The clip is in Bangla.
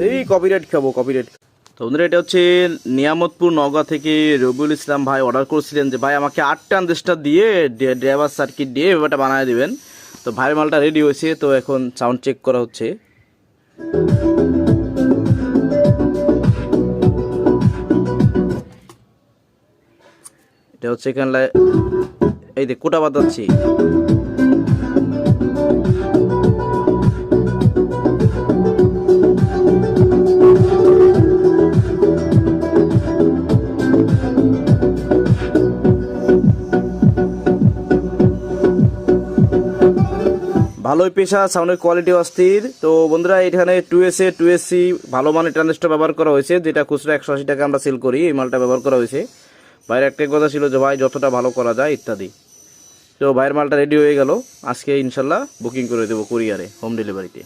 এই কপিরাইট খাবো কপিরাইট। তো বন্ধুরা এটা হচ্ছে নিয়ামতপুর নওগাঁ থেকে রবিউল ইসলাম ভাই অর্ডার করছিলেন যে ভাই আমাকে 8 ট্রানজিস্টার দিয়ে ড্রাইভার সার্কিট দিয়ে ব্যাপারটা বানিয়ে দিবেন। তো ভাইয়ের মালটা রেডি হয়েছে, তো এখন সাউন্ড চেক করা হচ্ছে। এটা হচ্ছে এখানে এই যে কোটা বাজাচ্ছি। ভালোই পেশা, সাউন্ডের কোয়ালিটি অস্থির। তো বন্ধুরা এখানে 2SA 2SC ভালো মানের ট্রানজিস্টর ব্যবহার করা হয়েছে, যেটা খুচরা 180 টাকা আমরা সেল করি। এই মালটা ব্যবহার করা হয়েছে। ভাইয়ের একটাই কথা ছিল যে ভাই যতটা ভালো করা যায় ইত্যাদি। তো ভাইয়ের মালটা রেডি হয়ে গেল, আজকে ইনশাল্লাহ বুকিং করে দেবো কুরিয়ারে, হোম ডেলিভারিতে।